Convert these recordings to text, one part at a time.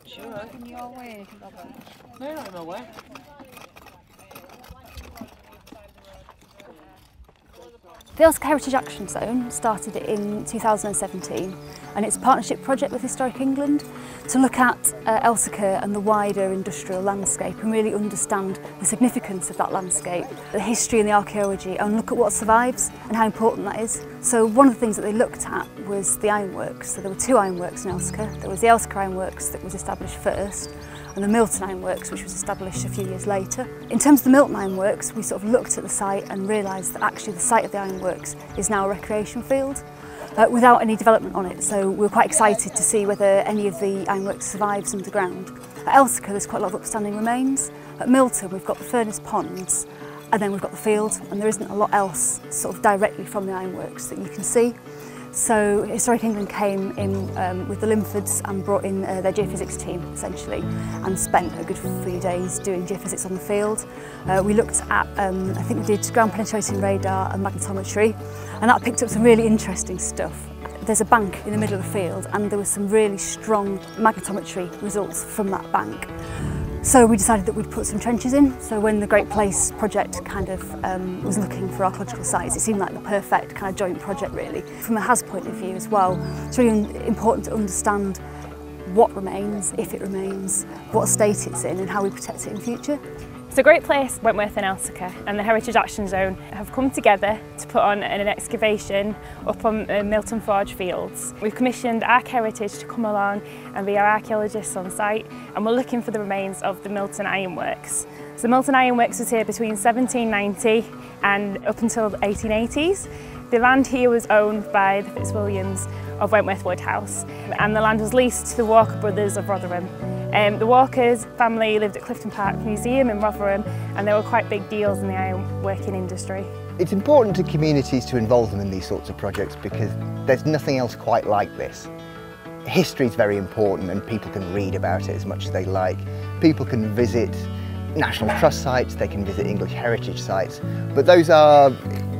Sure. In your way, Robert. No, not in my way. The Elsecar Heritage Action Zone started in 2017 and it's a partnership project with Historic England to look at Elsecar and the wider industrial landscape and really understand the significance of that landscape, the history and the archaeology, and look at what survives and how important that is. So one of the things that they looked at was the ironworks. So there were two ironworks in Elsecar. There was the Elsecar Ironworks that was established first, and the Milton Ironworks, which was established a few years later. In terms of the Milton Ironworks, we sort of looked at the site and realised that actually the site of the ironworks is now a recreation field without any development on it. So we were quite excited to see whether any of the ironworks survives underground. At Elsecar, there's quite a lot of upstanding remains. At Milton, we've got the furnace ponds, and then we've got the field, and there isn't a lot else sort of directly from the ironworks that you can see. So Historic England came in with the Limfords and brought in their geophysics team, essentially, and spent a good few days doing geophysics on the field. We looked at, I think we did ground penetrating radar and magnetometry, and that picked up some really interesting stuff. There's a bank in the middle of the field, and there was some really strong magnetometry results from that bank. So we decided that we'd put some trenches in. So when the Great Place project kind of was looking for archaeological sites, it seemed like the perfect kind of joint project really. From a HAZ point of view as well, it's really important to understand what remains, if it remains, what state it's in and how we protect it in future. So Great Place, Wentworth and Elsecar and the Heritage Action Zone have come together to put on an excavation up on Milton Forge fields. We've commissioned Arc Heritage to come along and be our archaeologists on site, and we're looking for the remains of the Milton Ironworks. So the Milton Ironworks was here between 1790 and up until the 1880s. The land here was owned by the Fitzwilliams of Wentworth Woodhouse, and the land was leased to the Walker brothers of Rotherham. The Walkers family lived at Clifton Park Museum in Rotherham, and there were quite big deals in the ironworking industry. It's important to communities to involve them in these sorts of projects because there's nothing else quite like this. History is very important and people can read about it as much as they like. People can visit National Trust sites, they can visit English heritage sites, but those are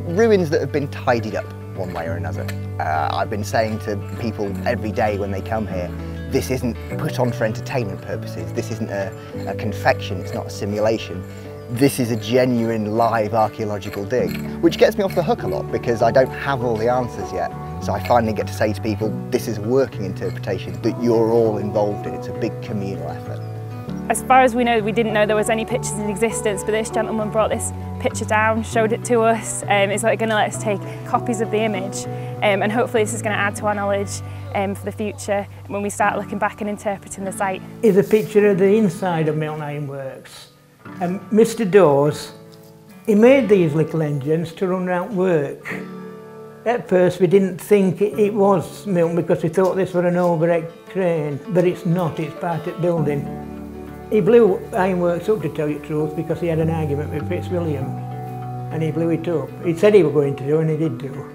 ruins that have been tidied up one way or another. I've been saying to people every day when they come here, this isn't put on for entertainment purposes, this isn't a confection, it's not a simulation. This is a genuine live archaeological dig, which gets me off the hook a lot because I don't have all the answers yet. So I finally get to say to people, this is a working interpretation that you're all involved in. It's a big communal effort. As far as we know, we didn't know there was any pictures in existence, but this gentleman brought this picture down, showed it to us. It's going to let us take copies of the image, and hopefully this is going to add to our knowledge for the future when we start looking back and interpreting the site. Here's a picture of the inside of Milton Ironworks. And Mr. Dawes, he made these little engines to run around work. At first we didn't think it was Milton because we thought this was an overhead crane, but it's not, it's part of the building. He blew Ironworks up, to tell you the truth, because he had an argument with Fitzwilliam, and he blew it up. He said he was going to do, and he did do.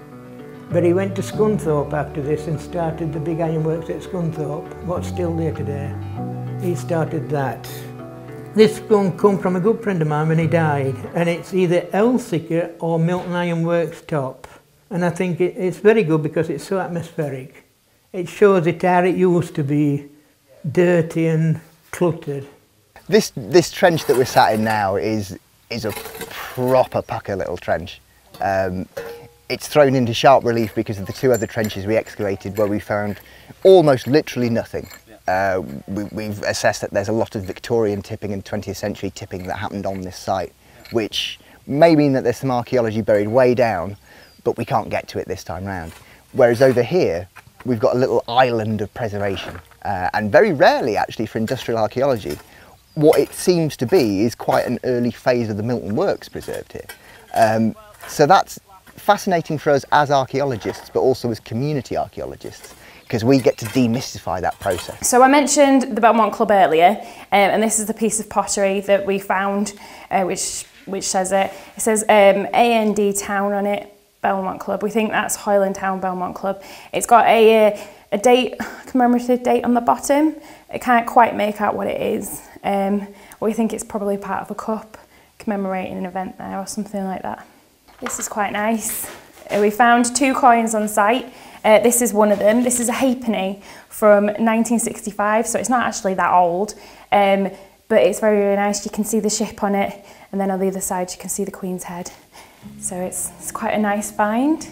But he went to Scunthorpe after this and started the big ironworks at Scunthorpe, what's still there today. He started that. This gun come from a good friend of mine when he died, and it's either Elsecar or Milton Ironworks top. And I think it's very good because it's so atmospheric. It shows it how it used to be, dirty and cluttered. This trench that we're sat in now is a proper pucker little trench. It's thrown into sharp relief because of the two other trenches we excavated where we found almost literally nothing. We've assessed that there's a lot of Victorian tipping and 20th century tipping that happened on this site, which may mean that there's some archaeology buried way down, but we can't get to it this time round. Whereas over here, we've got a little island of preservation. And very rarely actually for industrial archaeology, what it seems to be is quite an early phase of the Milton works preserved here. So that's fascinating for us as archaeologists, but also as community archaeologists, because we get to demystify that process. So I mentioned the Belmont Club earlier, and this is the piece of pottery that we found, which says it says AND Town on it, Belmont Club. We think that's Hoyland Town Belmont Club. It's got a date, commemorative date on the bottom. It can't quite make out what it is. We think it's probably part of a cup commemorating an event there or something like that. This is quite nice. We found 2 coins on site. This is one of them. This is a halfpenny from 1965, so it's not actually that old, but it's very, very nice. You can see the ship on it, and then on the other side you can see the Queen's head. So it's quite a nice find.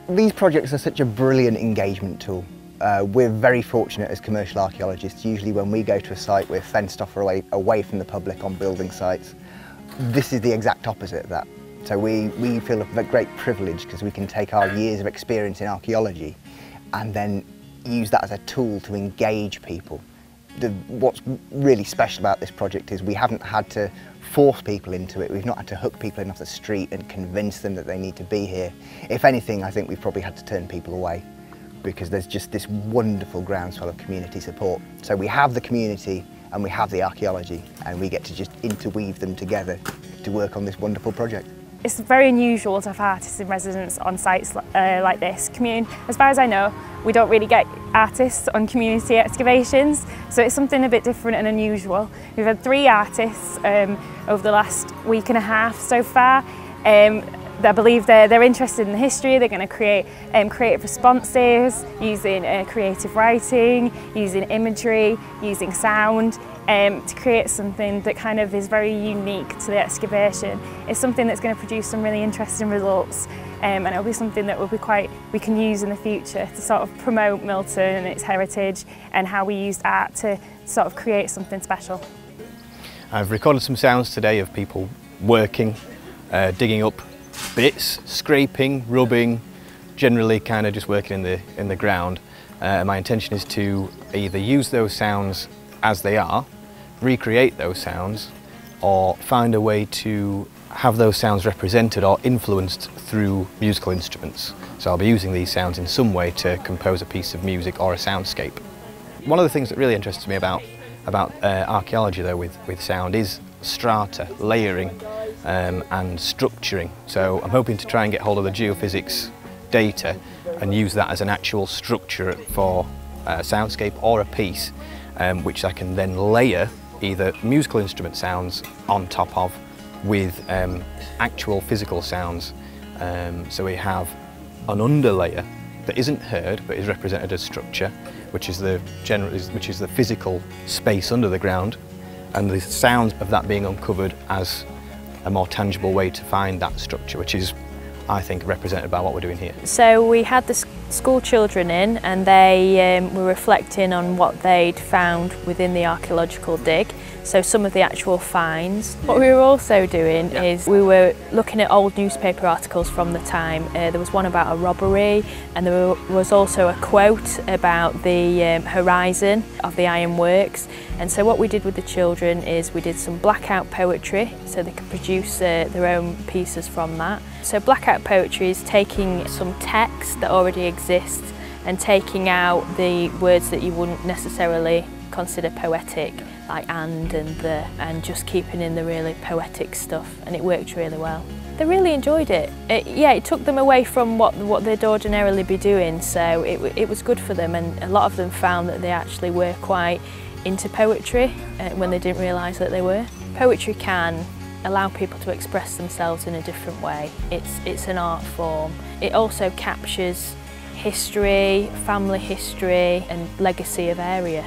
These projects are such a brilliant engagement tool. We're very fortunate as commercial archaeologists. Usually when we go to a site, we're fenced off away from the public on building sites. This is the exact opposite of that. So we feel a great privilege because we can take our years of experience in archaeology and then use that as a tool to engage people. What's really special about this project is we haven't had to force people into it. We've not had to hook people in off the street and convince them that they need to be here. If anything, I think we've probably had to turn people away because there's just this wonderful groundswell of community support. So we have the community and we have the archaeology, and we get to just interweave them together to work on this wonderful project. It's very unusual to have artists in residence on sites like this. As far as I know, we don't really get artists on community excavations, so it's something a bit different and unusual. We've had 3 artists over the last week and a half so far. I believe they're interested in the history. They're going to create creative responses using creative writing, using imagery, using sound, to create something that kind of is very unique to the excavation. It's something that's going to produce some really interesting results, and it'll be something that we can use in the future to sort of promote Milton and its heritage and how we used art to sort of create something special. I've recorded some sounds today of people working, digging up bits, scraping, rubbing, generally kind of just working in the ground. My intention is to either use those sounds as they are, recreate those sounds, or find a way to have those sounds represented or influenced through musical instruments. So I'll be using these sounds in some way to compose a piece of music or a soundscape. One of the things that really interests me about archaeology though with sound is strata, layering and structuring. So I'm hoping to try and get hold of the geophysics data and use that as an actual structure for a soundscape or a piece, which I can then layer either musical instrument sounds on top of with actual physical sounds. So we have an underlayer that isn't heard but is represented as structure, which is the physical space under the ground, and the sounds of that being uncovered as a more tangible way to find that structure, which is, I think, represented by what we're doing here. So we had the school children in, and they were reflecting on what they'd found within the archaeological dig, so some of the actual finds. What we were also doing is we were looking at old newspaper articles from the time. There was one about a robbery, and there was also a quote about the horizon of the ironworks. And so what we did with the children is we did some blackout poetry, so they could produce their own pieces from that. So blackout poetry is taking some text that already exists and taking out the words that you wouldn't necessarily consider poetic, like and the, and just keeping in the really poetic stuff, and it worked really well. They really enjoyed it. It took them away from what they'd ordinarily be doing, so it was good for them, and a lot of them found that they actually were quite into poetry when they didn't realise that they were. Poetry can allow people to express themselves in a different way. It's an art form. It also captures history, family history and legacy of area.